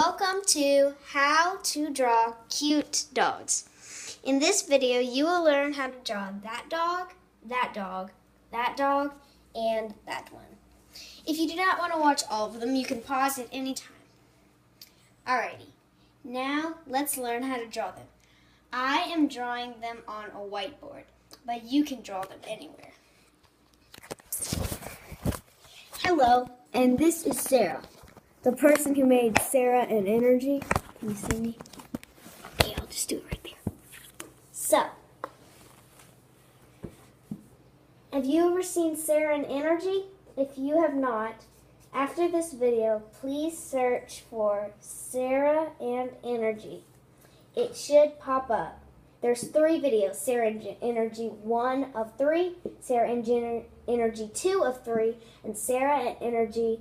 Welcome to How to Draw Cute Dogs. In this video, you will learn how to draw that dog, that dog, that dog, and that one. If you do not want to watch all of them, you can pause at any time. Alrighty, now let's learn how to draw them. I am drawing them on a whiteboard, but you can draw them anywhere. Hello, and this is Sarah. The person who made Sarah and Energy. Can you see me? Okay, I'll just do it right there. So, have you ever seen Sarah and Energy? If you have not, after this video, please search for Sarah and Energy. It should pop up. There's 3 videos, Sarah and Energy 1 of 3, Sarah and Energy 2 of 3, and Sarah and Energy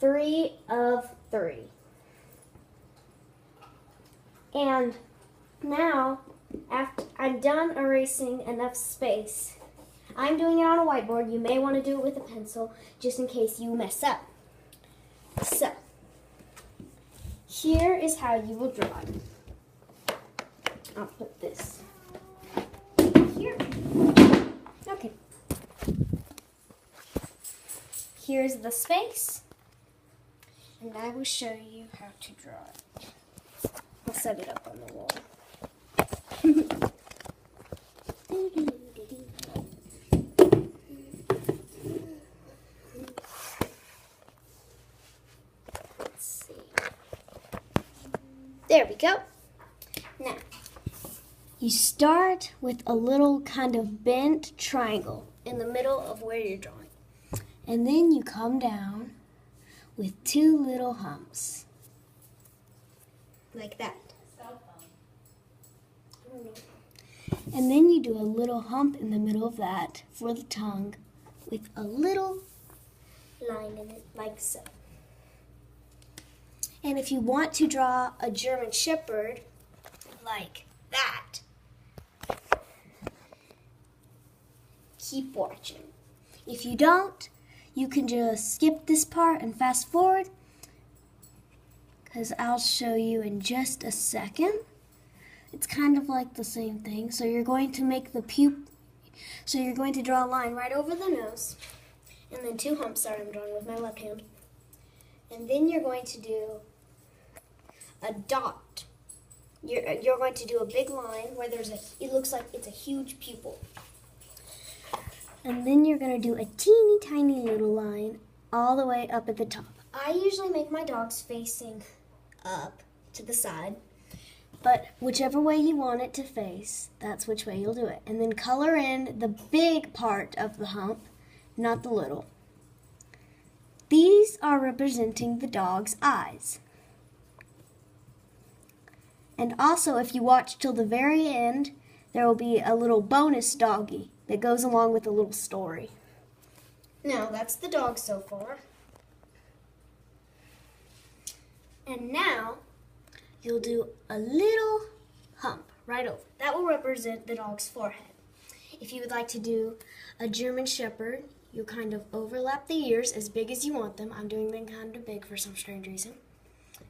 3 of 3. And now, after I'm done erasing enough space, I'm doing it on a whiteboard. You may want to do it with a pencil just in case you mess up. So, here is how you will draw it. I'll put this here. Okay. Here's the space. And I will show you how to draw it. I'll set it up on the wall. Let's see. There we go. Now, you start with a little kind of bent triangle in the middle of where you're drawing. And then you come down with 2 little humps. Like that. I don't know. And then you do a little hump in the middle of that for the tongue with a little line in it, like so. And if you want to draw a German Shepherd, like that, keep watching. If you don't, you can just skip this part and fast forward, because I'll show you in just a second. It's kind of like the same thing. So you're going to make the so you're going to draw a line right over the nose, and then 2 humps that I'm drawing with my left hand. And then you're going to do a dot. You're going to do a big line where it looks like it's a huge pupil. And then you're going to do a teeny tiny little line all the way up at the top. I usually make my dogs facing up to the side, but whichever way you want it to face, that's which way you'll do it. And then color in the big part of the hump, not the little. These are representing the dog's eyes. And also, if you watch till the very end, there will be a little bonus doggy that goes along with a little story. Now, that's the dog so far. And now, you'll do a little hump right over. That will represent the dog's forehead. If you would like to do a German Shepherd, you kind of overlap the ears as big as you want them. I'm doing them kind of big for some strange reason.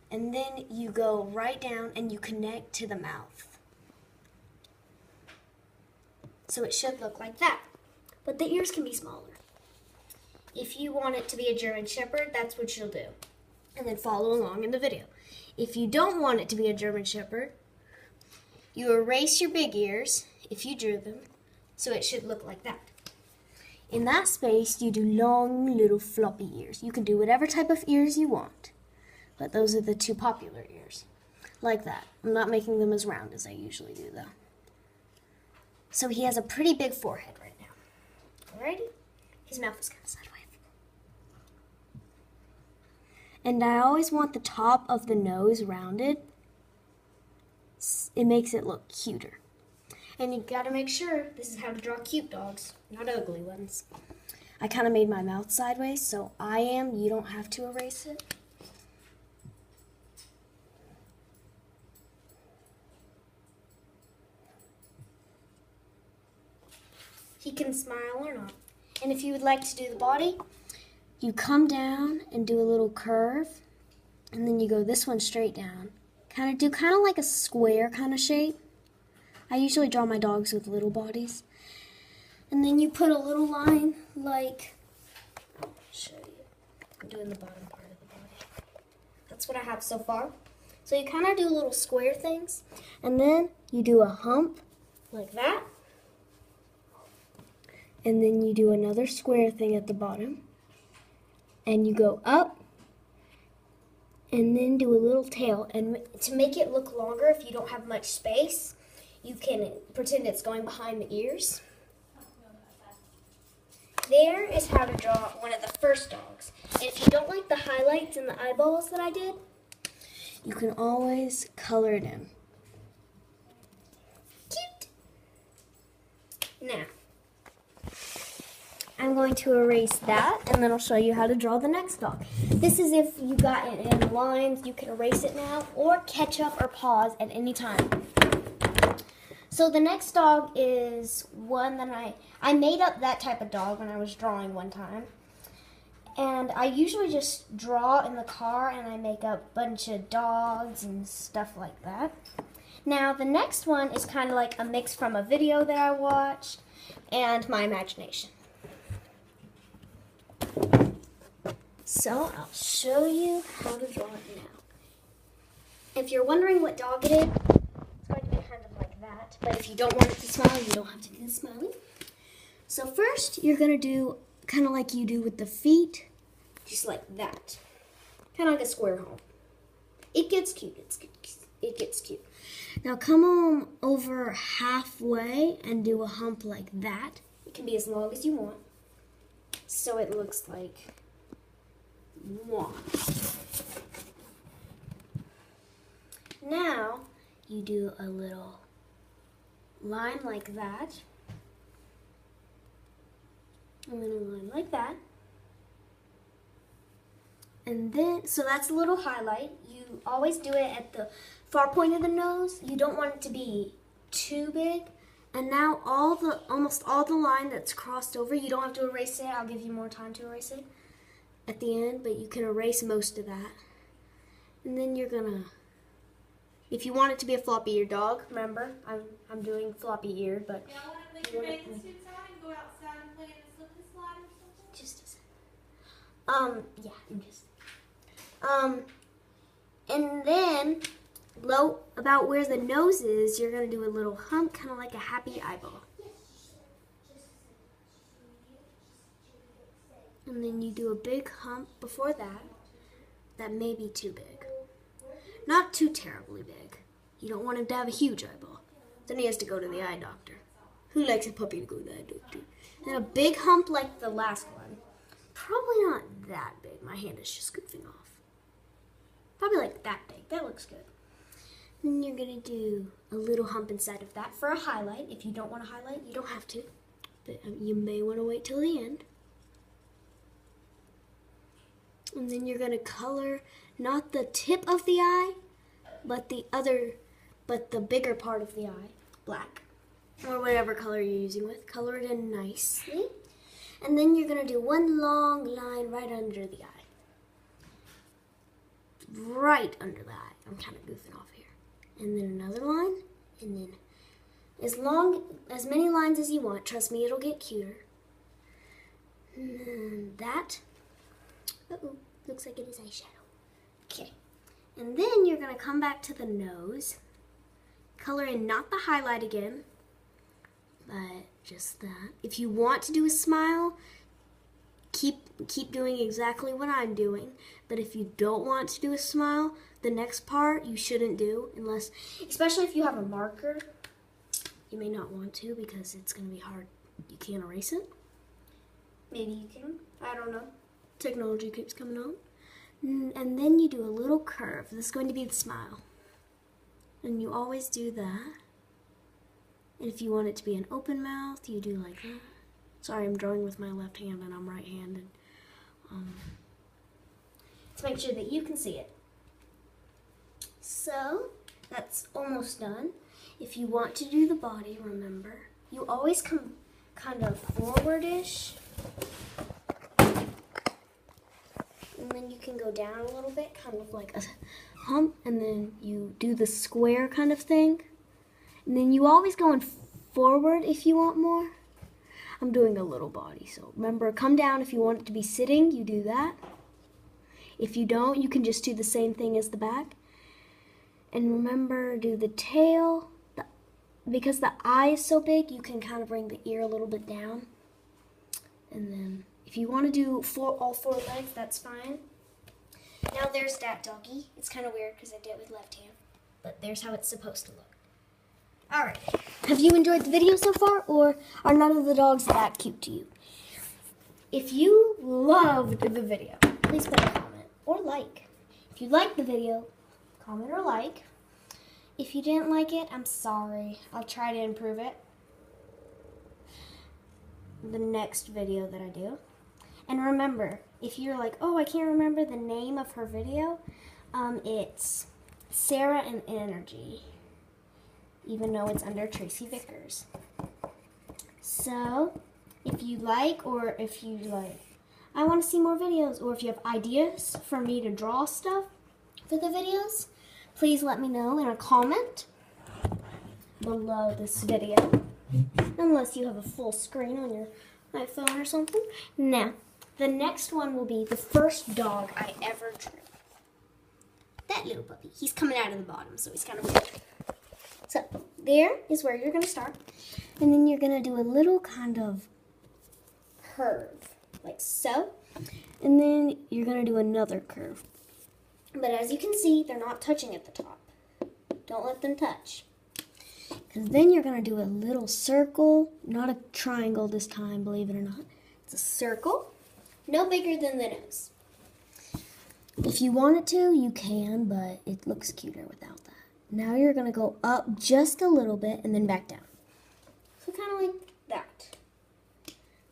And then you go right down and you connect to the mouth. So it should look like that. But the ears can be smaller. If you want it to be a German Shepherd, that's what you'll do. And then follow along in the video. If you don't want it to be a German Shepherd, you erase your big ears, if you drew them, so it should look like that. In that space, you do long, little floppy ears. You can do whatever type of ears you want, but those are the 2 popular ears. Like that. I'm not making them as round as I usually do, though. So he has a pretty big forehead right now. Alrighty? His mouth is kind of sideways. And I always want the top of the nose rounded. It makes it look cuter. And you gotta make sure this is how to draw cute dogs, not ugly ones. I kind of made my mouth sideways, so you don't have to erase it. He can smile or not. And if you would like to do the body, you come down and do a little curve, And then you go this one straight down. Kind of like a square kind of shape. I usually draw my dogs with little bodies. And then you put a little line like, I'll show you. I'm doing the bottom part of the body. That's what I have so far. So you kind of do little square things. And then you do a hump like that. And then you do another square thing at the bottom. And you go up. And then do a little tail. And to make it look longer, if you don't have much space, you can pretend it's going behind the ears. There is how to draw one of the first dogs. And if you don't like the highlights and the eyeballs that I did, you can always color it in. Cute! Now, I'm going to erase that, and then I'll show you how to draw the next dog. This is if you got it in lines, you can erase it now, or catch up or pause at any time. So the next dog is one that I made up that type of dog when I was drawing one time. And I usually just draw in the car and I make up a bunch of dogs and stuff like that. Now the next one is kind of like a mix from a video that I watched and my imagination. So I'll show you how to draw it now. If you're wondering what dog it is, it's going to be kind of like that. But if you don't want it to smile, you don't have to do the smiling. So first, you're going to do kind of like you do with the feet, just like that. Kind of like a square home. It gets cute. It gets cute. Now come on over halfway and do a hump like that. It can be as long as you want. So it looks like one. Now you do a little line like that. And then a line like that. And then, so that's a little highlight. You always do it at the far point of the nose. You don't want it to be too big. And now almost all the line that's crossed over, you don't have to erase it. I'll give you more time to erase it at the end, but you can erase most of that. And then you're gonna, if you want it to be a floppy-eared dog, remember, I'm doing floppy-eared, but yeah, I want to make your bathing suits on and go outside and play in a slip and slide or something. Just a second. And then about where the nose is, you're gonna do a little hump, kind of like a happy eyeball. And then you do a big hump before that. That may be too big. Not too terribly big. You don't want him to have a huge eyeball. Then he has to go to the eye doctor. Who likes a puppy to go to the eye doctor? And a big hump like the last one. Probably not that big. My hand is just goofing off. Probably like that big. That looks good. Then you're going to do a little hump inside of that for a highlight. If you don't want to highlight, you don't have to. But you may want to wait till the end. And then you're going to color not the tip of the eye, but the bigger part of the eye, black. Or whatever color you're using with. Color it in nicely. And then you're going to do one long line right under the eye. Right under the eye. I'm kind of goofing off here. And then another line. And then as many lines as you want. Trust me, it'll get cuter. And then that. Uh-oh. Looks like it is eyeshadow. Okay. And then you're going to come back to the nose. Color in not the highlight again, but just that. If you want to do a smile, keep doing exactly what I'm doing. But if you don't want to do a smile, the next part you shouldn't do unless, especially if you have a marker, you may not want to because it's going to be hard. You can't erase it. Maybe you can. I don't know. Technology keeps coming on. And then you do a little curve. This is going to be the smile. And you always do that. And if you want it to be an open mouth, you do like that. Sorry, I'm drawing with my left hand and I'm right-handed. To make sure that you can see it. So, that's almost done. If you want to do the body, remember, you always come kind of forward-ish. And then you can go down a little bit, kind of like a hump, and then you do the square kind of thing. And then you always going forward if you want more. I'm doing a little body, so remember, come down if you want it to be sitting, you do that. If you don't, you can just do the same thing as the back. And remember, do the tail. Because the eye is so big, you can kind of bring the ear a little bit down. And then if you want to do all four legs, that's fine. Now there's that doggy. It's kind of weird because I did it with left hand, but there's how it's supposed to look. Alright, have you enjoyed the video so far, or are none of the dogs that cute to you? If you loved the video, please put a comment or like. If you liked the video, comment or like. If you didn't like it, I'm sorry. I'll try to improve it the next video that I do. And remember, if you're like, oh, I can't remember the name of her video, it's Sarah and Energy, even though it's under Tracy Vickers. So, if you like, or if you like, I want to see more videos, or if you have ideas for me to draw stuff for the videos, please let me know in a comment below this video, unless you have a full screen on your iPhone or something. Now, the next one will be the first dog I ever drew. That little puppy. He's coming out of the bottom, so he's kind of weird. So, there is where you're going to start. And then you're going to do a little kind of curve, like so. And then you're going to do another curve. But as you can see, they're not touching at the top. Don't let them touch. Because then you're going to do a little circle. Not a triangle this time, believe it or not. It's a circle. No bigger than the nose. If you want it to, you can, but it looks cuter without that. Now you're going to go up just a little bit and then back down. So kind of like that.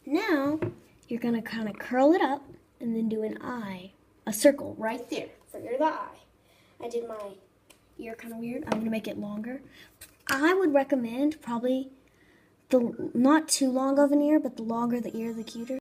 Now, you're going to kind of curl it up and then do an eye. A circle right there for the eye. I did my ear kind of weird. I'm going to make it longer. I would recommend probably not too long of an ear, but the longer the ear, the cuter.